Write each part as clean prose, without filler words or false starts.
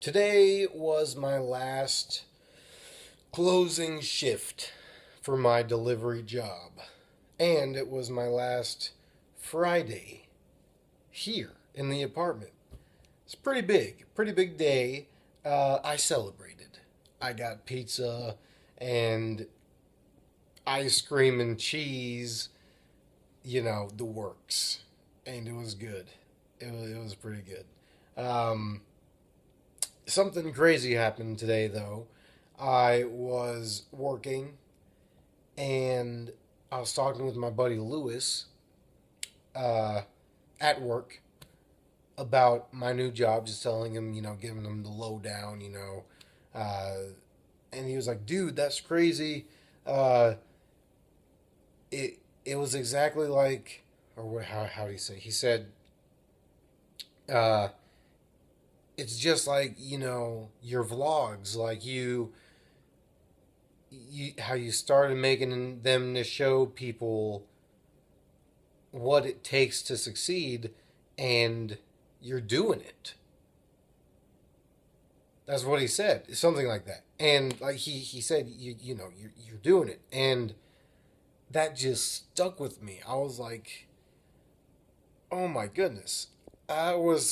Today was my last closing shift for my delivery job, and it was my last Friday here in the apartment. It's pretty big day. I celebrated. I got pizza and ice cream and cheese, the works, and it was good. It was pretty good. Something crazy happened today, though. I was working and I was talking with my buddy Lewis uh, at work about my new job, just telling him, giving him the lowdown, Uh, and he was like, dude, that's crazy. Uh, it was exactly like, or how do you say? He said, uh, it's just like, your vlogs, like how you started making them to show people what it takes to succeed, and you're doing it. That's what he said, something like that. And like he said, you're doing it, and that just stuck with me. I was like, oh my goodness, I was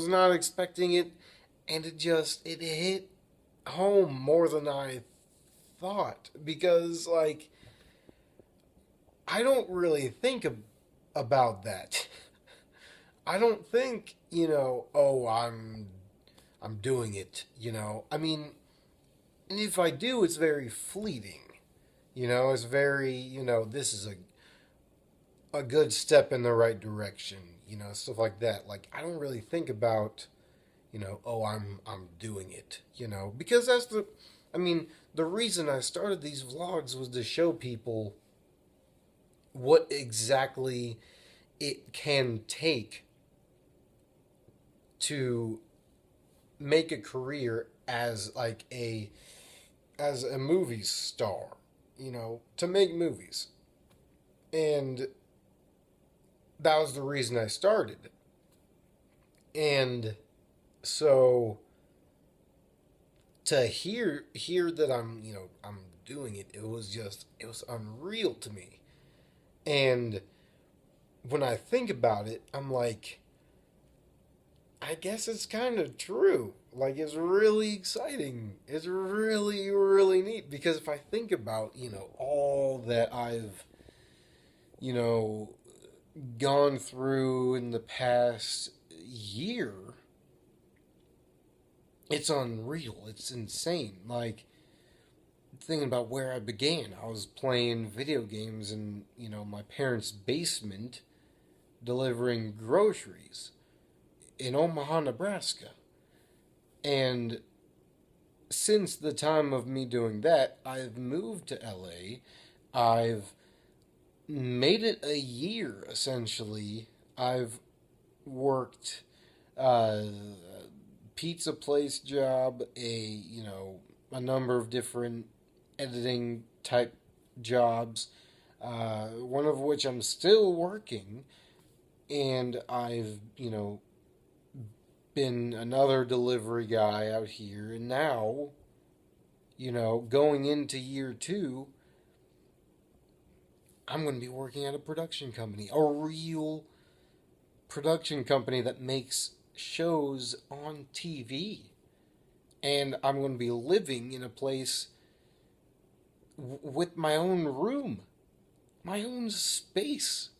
not expecting it, and it hit home more than I thought, because like I don't really about that. I don't think, oh, I'm doing it, I mean, and if I do, it's very fleeting. It's very, this is a good step in the right direction, stuff like that. Like I don't really think about, oh, I'm doing it, because I mean, the reason I started these vlogs was to show people what exactly it can take to make a career as like a movie star, to make movies. And that was the reason I started. And so to hear that I'm doing it, it was unreal to me. And when I think about it, I'm like, I guess it's kind of true. Like, it's really exciting. It's really, really neat. Because if I think about, all that I've, you know, gone through in the past year, it's unreal. It's insane. Like, thinking about where I began, I was playing video games in, my parents' basement, delivering groceries in Omaha, Nebraska. And since the time of me doing that, I've moved to LA. I've made it a year essentially. I've worked a pizza place job, a number of different editing type jobs, one of which I'm still working, and I've been another delivery guy out here, and now going into year two, I'm going to be working at a production company, a real production company that makes shows on TV. And I'm going to be living in a place with my own room, my own space.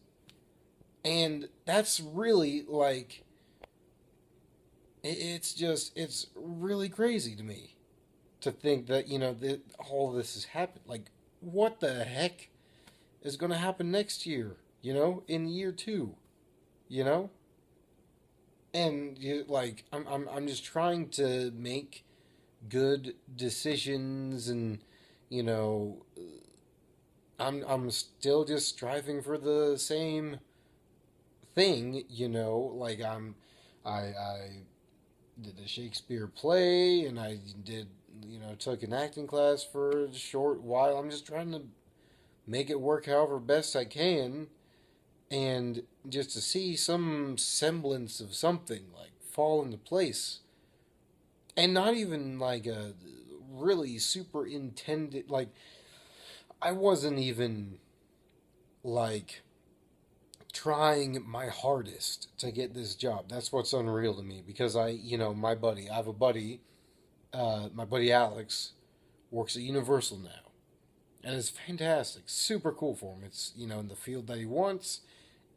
And that's really like, it's really crazy to me to think that, that all this has happened. Like, what the heck is going to happen next year, in year two, you know? And like I'm just trying to make good decisions, and you know I'm still just striving for the same thing, like I did the Shakespeare play, and I did, took an acting class for a short while. I'm just trying to make it work however best I can, and just to see some semblance of something like fall into place. And not even like a really super intended, like, I wasn't even like trying my hardest to get this job. That's what's unreal to me because I have a buddy, my buddy Alex works at Universal now. And it's fantastic, super cool for him. It's, in the field that he wants.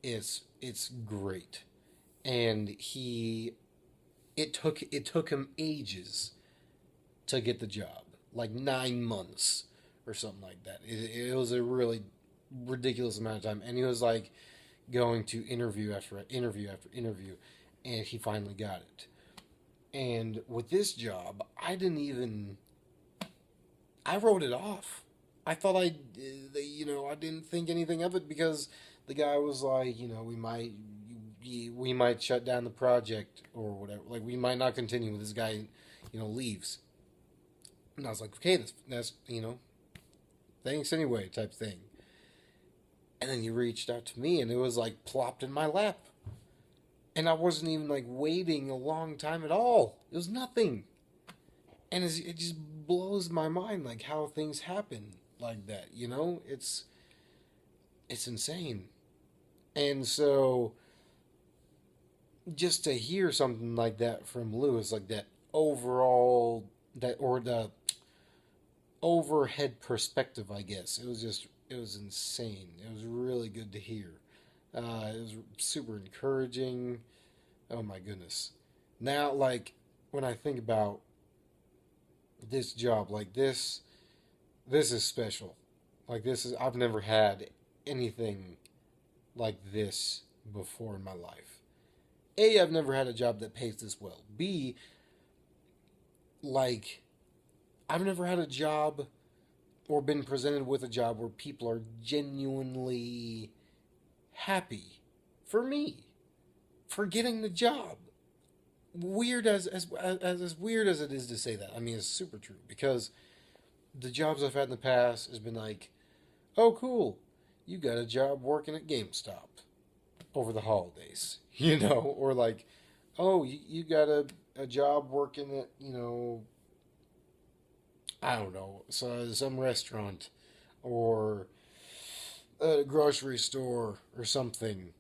It's great. And it took him ages to get the job, like 9 months or something like that. It was a really ridiculous amount of time, and he was like going to interview after interview after interview, and he finally got it. And with this job, I wrote it off. I thought I didn't think anything of it because the guy was like, we might shut down the project or whatever. Like, we might not continue with this guy, leaves. And I was like, okay, that's thanks anyway, type thing. And then he reached out to me, and it was like plopped in my lap. And I wasn't even like waiting a long time at all. It was nothing. And it just blows my mind, like, how things happen like that. It's insane. And so, just to hear something like that from Lewis, like that overall, the overhead perspective, I guess. It was insane. It was really good to hear. It was super encouraging. Oh my goodness. Now, like, when I think about this job, like this is special. Like, I've never had anything like this before in my life. A, I've never had a job that pays this well. B, like, I've never had a job or been presented with a job where people are genuinely happy for me for getting the job. Weird as weird as it is to say that. I mean, it's super true because the jobs I've had in the past has been like, oh, cool, you got a job working at GameStop over the holidays, or like, oh, you got a job working at, I don't know, some restaurant or a grocery store or something,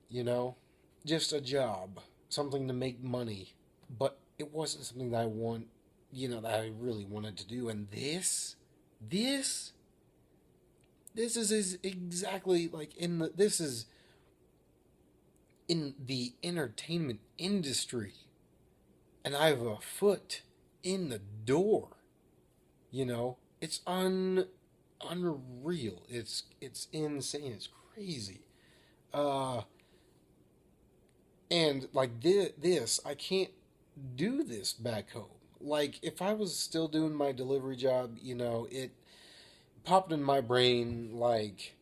just a job, something to make money, but it wasn't something that that I really wanted to do. And this is exactly like this is in the entertainment industry, and I have a foot in the door. It's unreal. It's insane. It's crazy. Uh, and like this, I can't do this back home. Like, if I was still doing my delivery job, it popped in my brain like,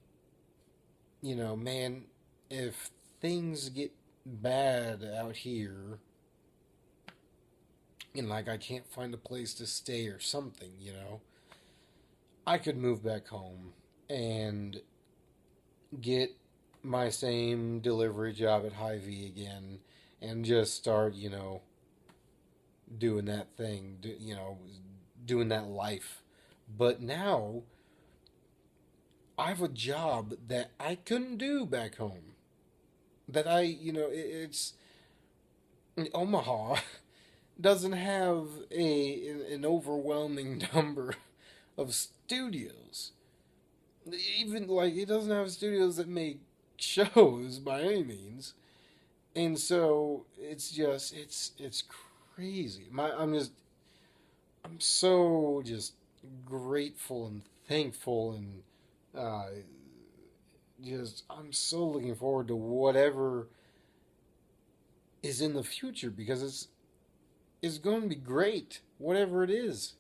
man, if things get bad out here, and like I can't find a place to stay or something, I could move back home and get my same delivery job at Hy-Vee again and just start, doing that thing, doing that life. But now I have a job that I couldn't do back home. That it's Omaha doesn't have an overwhelming number of studios. Even like it doesn't have studios that make shows by any means. And so it's crazy. I'm so just grateful and thankful and uh, I'm so looking forward to whatever is in the future because it's going to be great, whatever it is,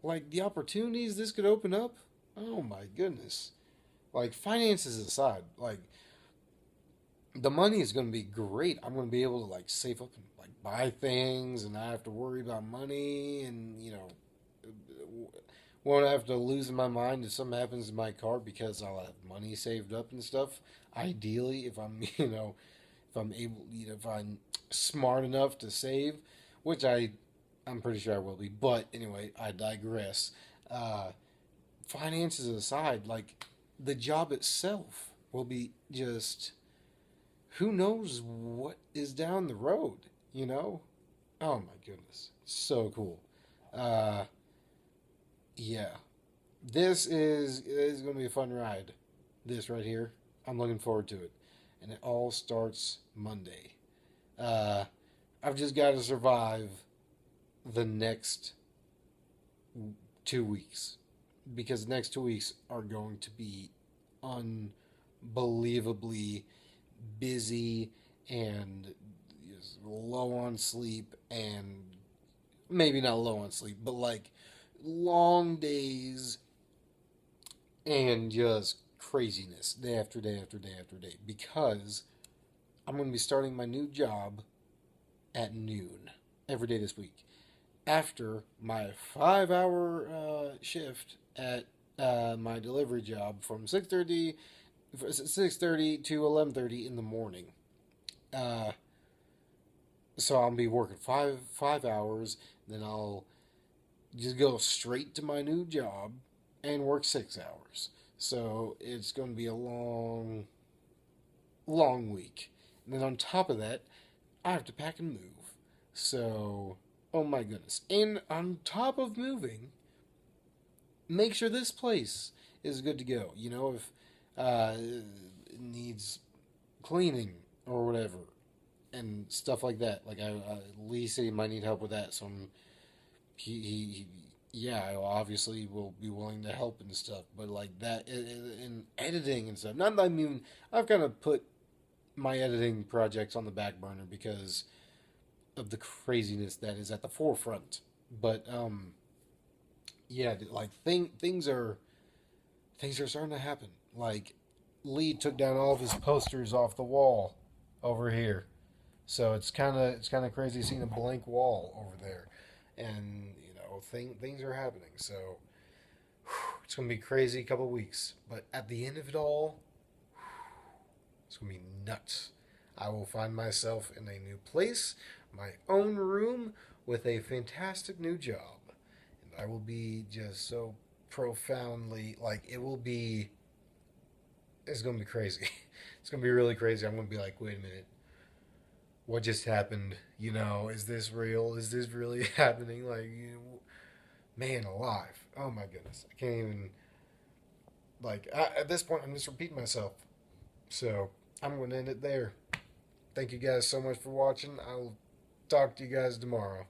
Like, the opportunities this could open up, oh my goodness. Like, finances aside, like, the money is going to be great. I'm going to be able to, like, save up and, like, buy things and not have to worry about money and, won't have to lose my mind if something happens to my car because I'll have money saved up and stuff. Ideally, if I'm, if I'm able, if I'm smart enough to save, which I'm pretty sure I will be. But anyway, I digress. Uh, Finances aside, like the job itself will be just who knows what is down the road, you know? Oh my goodness. So cool. Uh yeah. This is going to be a fun ride. This right here. I'm looking forward to it. And it all starts Monday. Uh I've just got to survive the next 2 weeks because the next 2 weeks are going to be unbelievably busy and low on sleep, and maybe not low on sleep, but like long days and just craziness day after day after day after day because I'm going to be starting my new job at noon every day this week after my 5 hour shift at my delivery job from 6:30 to 11:30 in the morning. Uh, so I'll be working five hours, then I'll just go straight to my new job and work 6 hours. So it's going to be a long week. And then on top of that, I have to pack and move. So, oh my goodness. And on top of moving, make sure this place is good to go. If it needs cleaning or whatever and stuff like that. Like Lee said he might need help with that, so he yeah, I obviously will be willing to help and stuff. But like that in editing and stuff. Not that I mean I've kind of put my editing projects on the back burner because of the craziness that is at the forefront. But yeah, like things are starting to happen. Like Lee took down all of his posters off the wall over here. So it's kind of crazy seeing a blank wall over there, and things are happening. So it's gonna be a crazy couple of weeks, but at the end of it all, it's gonna be nuts. I will find myself in a new place, my own room, with a fantastic new job, and I will be just so profoundly like it will be. It's gonna be crazy. It's gonna be really crazy. I'm gonna be like, wait a minute, what just happened? Is this real? Is this really happening? Like, man alive. Oh my goodness. I can't even, at this point, I'm just repeating myself. So, I'm going to end it there. Thank you guys so much for watching. I'll talk to you guys tomorrow.